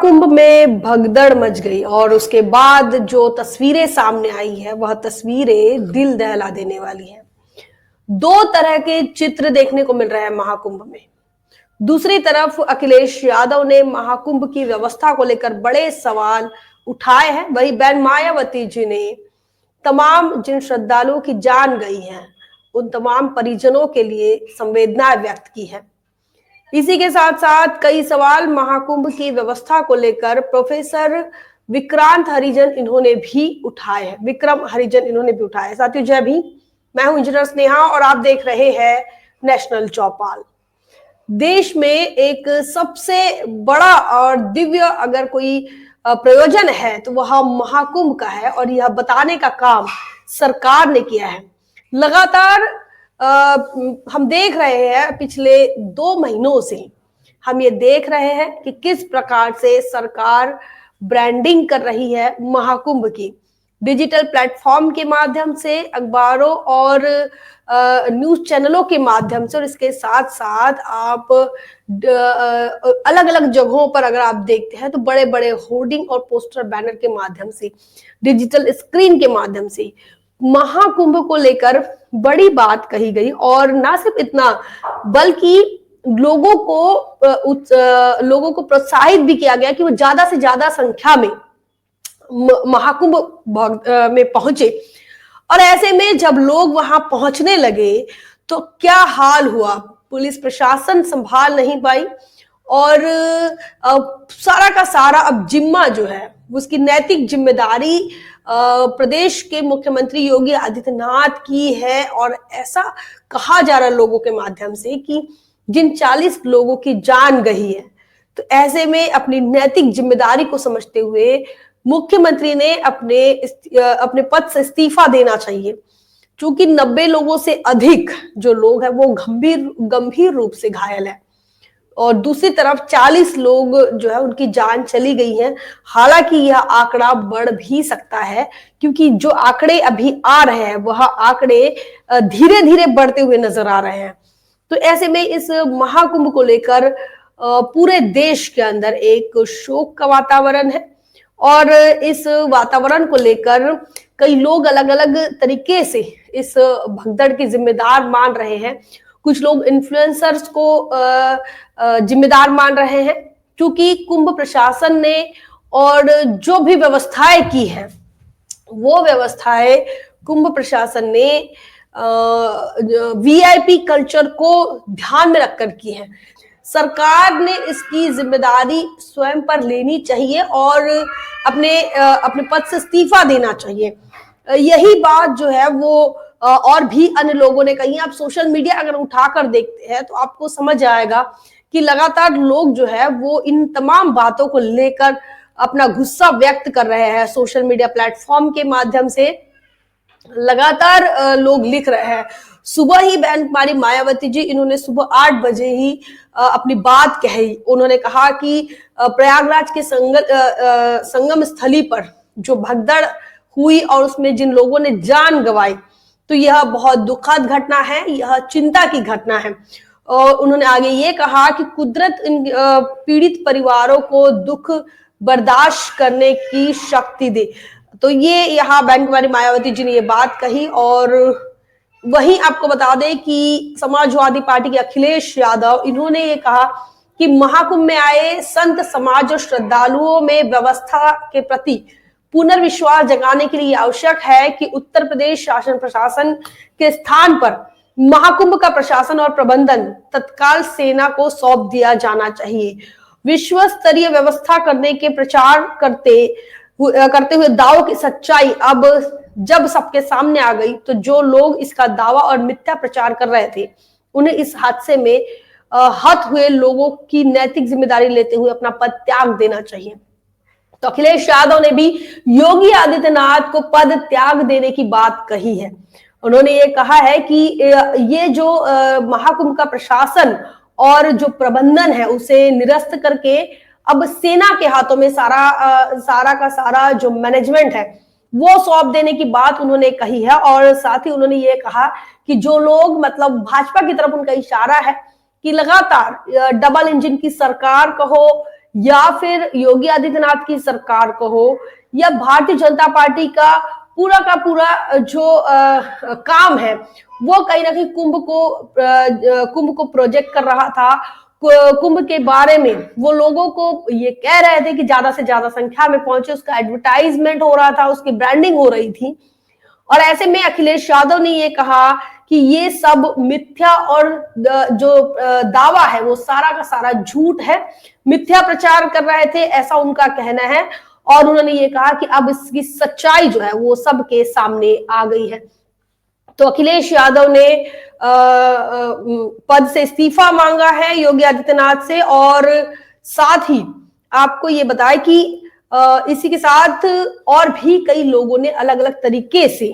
महाकुंभ में भगदड़ मच गई और उसके बाद जो तस्वीरें सामने आई है वह तस्वीरें दिल दहला देने वाली हैं। दो तरह के चित्र देखने को मिल रहे हैं महाकुंभ में। दूसरी तरफ अखिलेश यादव ने महाकुंभ की व्यवस्था को लेकर बड़े सवाल उठाए हैं। वही बहन मायावती जी ने तमाम जिन श्रद्धालुओं की जान गई है उन तमाम परिजनों के लिए संवेदनाएं व्यक्त की है। इसी के साथ साथ कई सवाल महाकुंभ की व्यवस्था को लेकर प्रोफेसर विक्रांत हरिजन इन्होंने भी उठाए हैं। विक्रम हरिजन इन्होंने भी उठाए हैं। साथियों जय भीम, मैं हूं इंजीनियर स्नेहा और आप देख रहे हैं नेशनल चौपाल। देश में एक सबसे बड़ा और दिव्य अगर कोई प्रयोजन है तो वह महाकुंभ का है और यह बताने का काम सरकार ने किया है। लगातार हम देख रहे हैं पिछले 2 महीनों से हम ये देख रहे हैं कि किस प्रकार से सरकार ब्रांडिंग कर रही है महाकुंभ की। डिजिटल प्लेटफॉर्म के माध्यम से, अखबारों और न्यूज चैनलों के माध्यम से, और इसके साथ साथ आप अलग अलग जगहों पर अगर आप देखते हैं तो बड़े बड़े होर्डिंग और पोस्टर बैनर के माध्यम से, डिजिटल स्क्रीन के माध्यम से महाकुंभ को लेकर बड़ी बात कही गई। और ना सिर्फ इतना बल्कि लोगों को प्रोत्साहित भी किया गया कि वो ज्यादा से ज्यादा संख्या में महाकुंभ में पहुंचे। और ऐसे में जब लोग वहां पहुंचने लगे तो क्या हाल हुआ, पुलिस प्रशासन संभाल नहीं पाई और सारा का सारा अब जिम्मा जो है उसकी नैतिक जिम्मेदारी प्रदेश के मुख्यमंत्री योगी आदित्यनाथ की है। और ऐसा कहा जा रहा है लोगों के माध्यम से कि जिन 40 लोगों की जान गई है, तो ऐसे में अपनी नैतिक जिम्मेदारी को समझते हुए मुख्यमंत्री ने अपने पद से इस्तीफा देना चाहिए। क्योंकि 90 लोगों से अधिक जो लोग हैं वो गंभीर रूप से घायल है और दूसरी तरफ 40 लोग जो है उनकी जान चली गई है। हालांकि यह आंकड़ा बढ़ भी सकता है क्योंकि जो आंकड़े अभी आ रहे हैं वह आंकड़े धीरे धीरे बढ़ते हुए नजर आ रहे हैं। तो ऐसे में इस महाकुंभ को लेकर पूरे देश के अंदर एक शोक का वातावरण है और इस वातावरण को लेकर कई लोग अलग अलग तरीके से इस भगदड़ के जिम्मेदार मान रहे हैं। कुछ लोग इन्फ्लुएंसर्स को जिम्मेदार मान रहे हैं क्योंकि कुंभ प्रशासन ने और जो भी व्यवस्थाएं की है वो व्यवस्थाएं कुंभ प्रशासन ने वीआईपी कल्चर को ध्यान में रखकर की है। सरकार ने इसकी जिम्मेदारी स्वयं पर लेनी चाहिए और अपने पद से इस्तीफा देना चाहिए। यही बात जो है वो और भी अन्य लोगों ने कही। आप सोशल मीडिया अगर उठाकर देखते हैं तो आपको समझ आएगा कि लगातार लोग जो है वो इन तमाम बातों को लेकर अपना गुस्सा व्यक्त कर रहे हैं। सोशल मीडिया प्लेटफॉर्म के माध्यम से लगातार लोग लिख रहे हैं। सुबह ही बहन कुमारी मायावती जी इन्होंने सुबह 8 बजे ही अपनी बात कही। उन्होंने कहा कि प्रयागराज के संगम स्थली पर जो भगदड़ हुई और उसमें जिन लोगों ने जान गंवाई तो यह बहुत दुखद घटना है, यह चिंता की घटना है। और उन्होंने आगे ये कहा कि कुदरत इन पीड़ित परिवारों को दुख बर्दाश्त करने की शक्ति दे। तो ये यहाँ बहन कुमारी मायावती जी ने ये बात कही। और वहीं आपको बता दें कि समाजवादी पार्टी के अखिलेश यादव इन्होंने ये कहा कि महाकुंभ में आए संत समाज और श्रद्धालुओं में व्यवस्था के प्रति पुनर्विश्वास जगाने के लिए आवश्यक है कि उत्तर प्रदेश शासन प्रशासन के स्थान पर महाकुंभ का प्रशासन और प्रबंधन तत्काल सेना को सौंप दिया जाना चाहिए। विश्व स्तरीय व्यवस्था करने के प्रचार करते हुए दावों की सच्चाई अब जब सबके सामने आ गई तो जो लोग इसका दावा और मिथ्या प्रचार कर रहे थे उन्हें इस हादसे में हत हुए लोगों की नैतिक जिम्मेदारी लेते हुए अपना पद त्याग देना चाहिए। तो अखिलेश यादव ने भी योगी आदित्यनाथ को पद त्याग देने की बात कही है। उन्होंने ये कहा है कि ये जो महाकुंभ का प्रशासन और जो प्रबंधन है उसे निरस्त करके अब सेना के हाथों में सारा का सारा जो मैनेजमेंट है वो सौंप देने की बात उन्होंने कही है। और साथ ही उन्होंने ये कहा कि जो लोग मतलब भाजपा की तरफ उनका इशारा है कि लगातार डबल इंजन की सरकार कहो या फिर योगी आदित्यनाथ की सरकार को हो, या भारतीय जनता पार्टी का पूरा जो काम है वो कहीं ना कहीं कुंभ को प्रोजेक्ट कर रहा था। कुंभ के बारे में वो लोगों को ये कह रहे थे कि ज्यादा से ज्यादा संख्या में पहुंचे, उसका एडवर्टाइजमेंट हो रहा था, उसकी ब्रांडिंग हो रही थी। और ऐसे में अखिलेश यादव ने ये कहा कि ये सब मिथ्या और जो दावा है वो सारा का सारा झूठ है, मिथ्या प्रचार कर रहे थे, ऐसा उनका कहना है। और उन्होंने ये कहा कि अब इसकी सच्चाई जो है वो सबके सामने आ गई है। तो अखिलेश यादव ने पद से इस्तीफा मांगा है योगी आदित्यनाथ से। और साथ ही आपको ये बताया कि इसी के साथ और भी कई लोगों ने अलग अलग तरीके से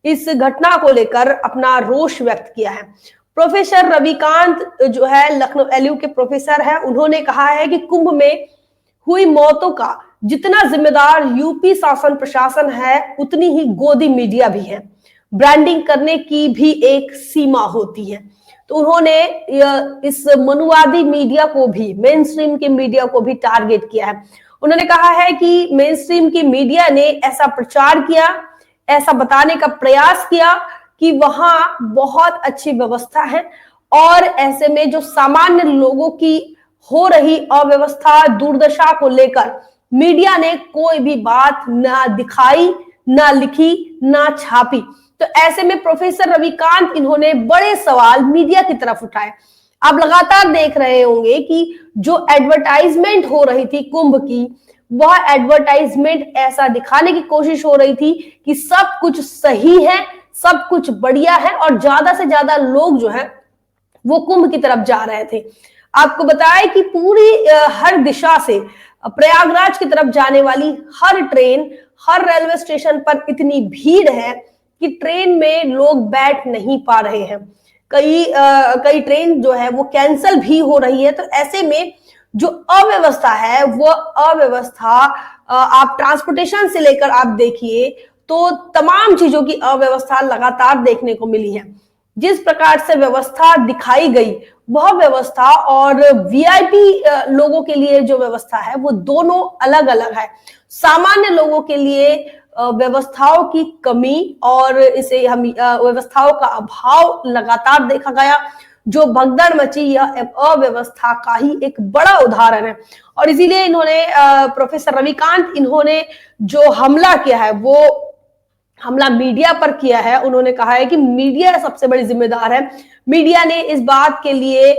इस घटना को लेकर अपना रोष व्यक्त किया है। प्रोफेसर रविकांत जो है लखनऊ एलयू के प्रोफेसर है, उन्होंने कहा है कि कुंभ में हुई मौतों का जितना जिम्मेदार यूपी शासन प्रशासन है उतनी ही गोदी मीडिया भी है। ब्रांडिंग करने की भी एक सीमा होती है। तो उन्होंने इस मनुवादी मीडिया को भी, मेन स्ट्रीम के मीडिया को भी टारगेट किया है। उन्होंने कहा है कि मेन स्ट्रीम की मीडिया ने ऐसा प्रचार किया, ऐसा बताने का प्रयास किया कि वहां बहुत अच्छी व्यवस्था है, और ऐसे में जो सामान्य लोगों की हो रही अव्यवस्था, दुर्दशा को लेकर मीडिया ने कोई भी बात ना दिखाई, ना लिखी, ना छापी। तो ऐसे में प्रोफेसर रविकांत इन्होंने बड़े सवाल मीडिया की तरफ उठाए। आप लगातार देख रहे होंगे कि जो एडवर्टाइजमेंट हो रही थी कुंभ की, वह एडवर्टाइजमेंट ऐसा दिखाने की कोशिश हो रही थी कि सब कुछ सही है, सब कुछ बढ़िया है, और ज्यादा से ज्यादा लोग जो है वो कुंभ की तरफ जा रहे थे। आपको बताया कि पूरी हर दिशा से प्रयागराज की तरफ जाने वाली हर ट्रेन, हर रेलवे स्टेशन पर इतनी भीड़ है कि ट्रेन में लोग बैठ नहीं पा रहे हैं। कई ट्रेन जो है वो कैंसिल भी हो रही है। तो ऐसे में जो अव्यवस्था है वो अव्यवस्था आप ट्रांसपोर्टेशन से लेकर आप देखिए तो तमाम चीजों की अव्यवस्था लगातार देखने को मिली है। जिस प्रकार से व्यवस्था दिखाई गई वह व्यवस्था और वीआईपी लोगों के लिए जो व्यवस्था है वो दोनों अलग अलग है। सामान्य लोगों के लिए व्यवस्थाओं की कमी और इसे हम व्यवस्थाओं का अभाव लगातार देखा गया। जो भगदड़ मची यह अव्यवस्था का ही एक बड़ा उदाहरण है। और इसीलिए इन्होंने प्रोफेसर रविकांत इन्होंने जो हमला किया है वो हमला मीडिया पर किया है। उन्होंने कहा है कि मीडिया सबसे बड़ी जिम्मेदार है। मीडिया ने इस बात के लिए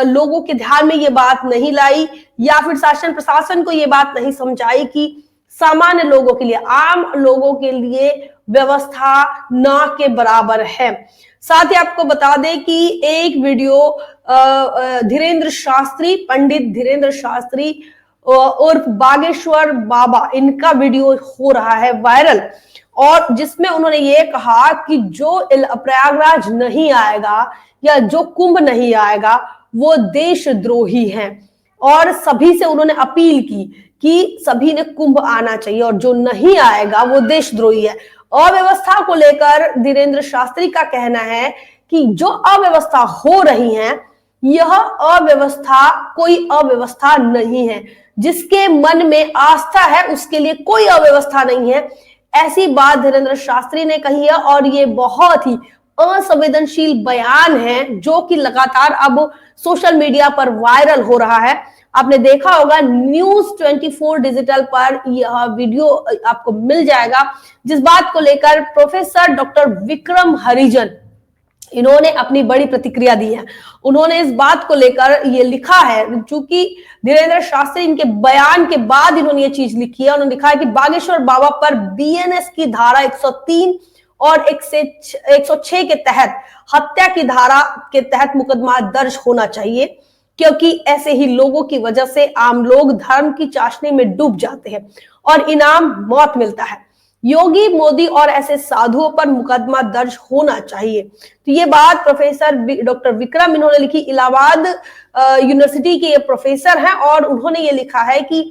लोगों के ध्यान में ये बात नहीं लाई, या फिर शासन प्रशासन को ये बात नहीं समझाई कि सामान्य लोगों के लिए, आम लोगों के लिए व्यवस्था ना के बराबर है। साथ ही आपको बता दें कि एक वीडियो धीरेन्द्र शास्त्री, पंडित धीरेन्द्र शास्त्री उर्फ बागेश्वर बाबा, इनका वीडियो हो रहा है वायरल, और जिसमें उन्होंने ये कहा कि जो प्रयागराज नहीं आएगा या जो कुंभ नहीं आएगा वो देशद्रोही है। और सभी से उन्होंने अपील की कि सभी ने कुंभ आना चाहिए, और जो नहीं आएगा वो देशद्रोही है। अव्यवस्था को लेकर धीरेन्द्र शास्त्री का कहना है कि जो अव्यवस्था हो रही है यह अव्यवस्था कोई अव्यवस्था नहीं है। जिसके मन में आस्था है उसके लिए कोई अव्यवस्था नहीं है, ऐसी बात धीरेन्द्र शास्त्री ने कही है। और ये बहुत ही असंवेदनशील बयान है जो कि लगातार अब सोशल मीडिया पर वायरल हो रहा है। आपने देखा होगा न्यूज 24 डिजिटल पर यह वीडियो आपको मिल जाएगा, जिस बात को लेकर प्रोफेसर डॉक्टर विक्रम हरिजन इन्होंने अपनी बड़ी प्रतिक्रिया दी है। उन्होंने इस बात को लेकर ये लिखा है, चूंकि धीरेन्द्र शास्त्री इनके बयान के बाद इन्होंने ये चीज लिखी है। उन्होंने लिखा है कि बागेश्वर बाबा पर बीएनएस की धारा 103 और 106 के तहत हत्या की धारा के तहत मुकदमा दर्ज होना चाहिए, क्योंकि ऐसे ही लोगों की वजह से आम लोग धर्म की चाशनी में डूब जाते हैं और इनाम मौत मिलता है। योगी, मोदी और ऐसे साधुओं पर मुकदमा दर्ज होना चाहिए। तो ये बात प्रोफेसर डॉक्टर विक्रम इन्होंने लिखी। इलाहाबाद यूनिवर्सिटी के ये प्रोफेसर हैं और उन्होंने ये लिखा है कि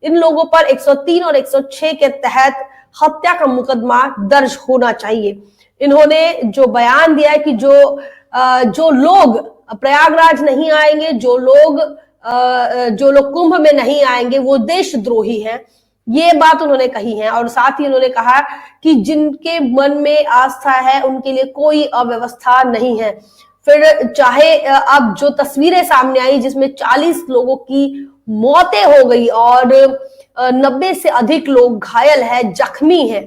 इन लोगों पर 103 और 106 के तहत हत्या का मुकदमा दर्ज होना चाहिए। इन्होंने जो बयान दिया है कि जो लोग प्रयागराज नहीं आएंगे, जो लोग जो लोग कुंभ में नहीं आएंगे वो देशद्रोही हैं, ये बात उन्होंने कही है। और साथ ही उन्होंने कहा कि जिनके मन में आस्था है उनके लिए कोई अव्यवस्था नहीं है। फिर चाहे अब जो तस्वीरें सामने आई जिसमें 40 लोगों की मौतें हो गई और 90 से अधिक लोग घायल है, जख्मी है,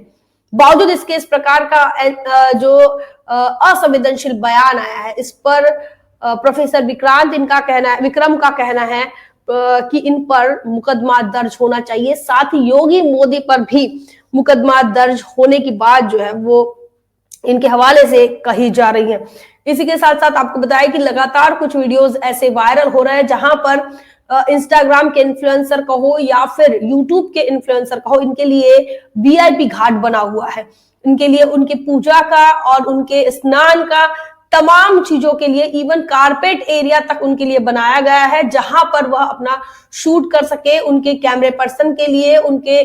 बावजूद इसके इस प्रकार का जो असंवेदनशील बयान आया है, इस पर प्रोफेसर विक्रम का कहना है कि इन पर मुकदमा दर्ज होना चाहिए। साथ ही योगी मोदी पर भी मुकदमा दर्ज होने की बात जो है वो इनके हवाले से कही जा रही है। इसी के साथ साथ आपको बताया कि लगातार कुछ वीडियोस ऐसे वायरल हो रहे हैं जहां पर इंस्टाग्राम के इन्फ्लुएंसर कहो या फिर यूट्यूब के इन्फ्लुएंसर कहो, इनके लिए वीआईपी घाट बना हुआ है। इनके लिए उनकी पूजा का और उनके स्नान का तमाम चीजों के लिए इवन कारपेट एरिया तक उनके लिए बनाया गया है, जहां पर वह अपना शूट कर सके। उनके कैमरे पर्सन के लिए, उनके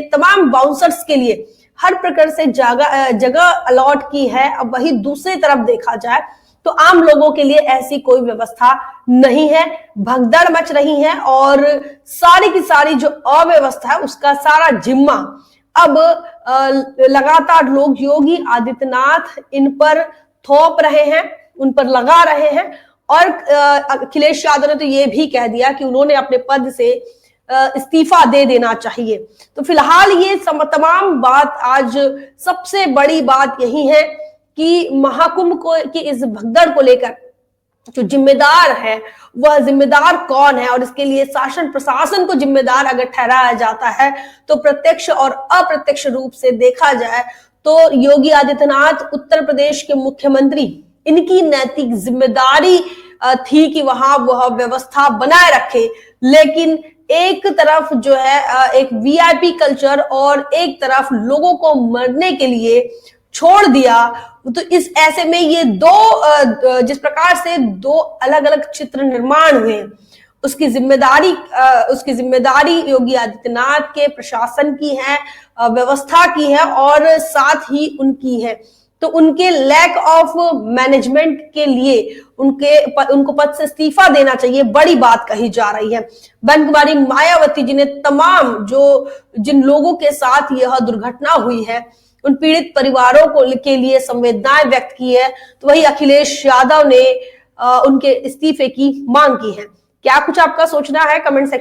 तमाम बाउंसर्स के लिए हर प्रकार से जगह अलॉट की है। अब वही दूसरी तरफ देखा जाए तो आम लोगों के लिए ऐसी कोई व्यवस्था नहीं है, भगदड़ मच रही है और सारी की सारी जो अव्यवस्था है उसका सारा जिम्मा अब लगातार लोग योगी आदित्यनाथ इन पर थोप रहे हैं, उन पर लगा रहे हैं। और अखिलेश यादव ने तो ये भी कह दिया कि उन्होंने अपने पद से इस्तीफा दे देना चाहिए। तो फिलहाल ये तमाम बात, आज सबसे बड़ी बात यही है कि महाकुंभ की इस भगदड़ को लेकर जो जिम्मेदार है वह जिम्मेदार कौन है, और इसके लिए शासन प्रशासन को जिम्मेदार अगर ठहराया जाता है तो प्रत्यक्ष और अप्रत्यक्ष रूप से देखा जाए तो योगी आदित्यनाथ उत्तर प्रदेश के मुख्यमंत्री, इनकी नैतिक जिम्मेदारी थी कि वहां वह व्यवस्था बनाए रखे। लेकिन एक तरफ जो है एक वीआईपी कल्चर और एक तरफ लोगों को मरने के लिए छोड़ दिया। तो इस ऐसे में ये जिस प्रकार से दो अलग अलग चित्र निर्माण हुए, उसकी जिम्मेदारी योगी आदित्यनाथ के प्रशासन की है, व्यवस्था की है और साथ ही उनकी है। तो उनके लैक ऑफ मैनेजमेंट के लिए उनको पद से इस्तीफा देना चाहिए, बड़ी बात कही जा रही है। बहन कुमारी मायावती जी ने तमाम जिन लोगों के साथ यह दुर्घटना हुई है उन पीड़ित परिवारों के लिए संवेदनाएं व्यक्त की है, तो वही अखिलेश यादव ने उनके इस्तीफे की मांग की है। क्या कुछ आपका सोचना है, कमेंट सेक्शन